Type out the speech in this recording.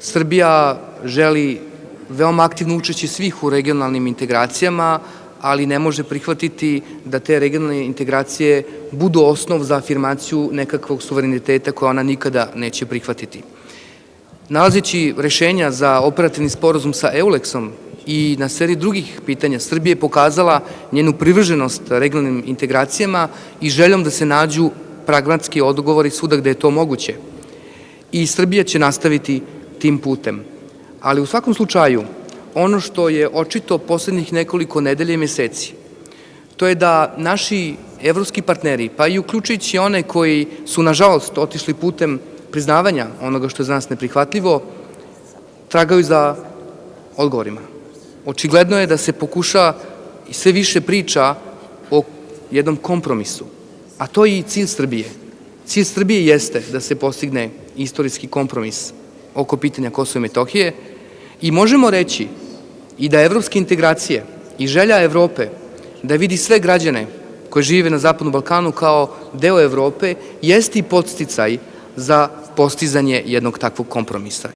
Srbija želi veoma aktivno učešće svih u regionalnim integracijama, ali ne može prihvatiti da te regionalne integracije budu osnov za afirmaciju nekakvog suvereniteta koje ona nikada neće prihvatiti. Nalazeći rešenja za operativni sporazum sa EULEX-om i na seriji drugih pitanja, Srbija je pokazala njenu privrženost regionalnim integracijama i željom da se nađu pragmatski odgovori svuda gde je to moguće. I Srbija će nastaviti tim putem. Ali u svakom slučaju, ono što je očito poslednjih nekoliko nedelja i meseci, to je da naši evropski partneri, pa i uključujući one koji su nažalost otišli putem priznavanja onoga što je za nas neprihvatljivo, tragaju za odgovorima. Očigledno je da se pokuša i sve više priča o jednom kompromisu, a to je i cilj Srbije. Cilj Srbije jeste da se postigne istorijski kompromis oko pitanja Kosova i Metohije i možemo reći i da evropske integracije i želja Evrope da vidi sve građane koji žive na Zapadnom Balkanu kao deo Evrope jeste i podsticaj za postizanje jednog takvog kompromisa.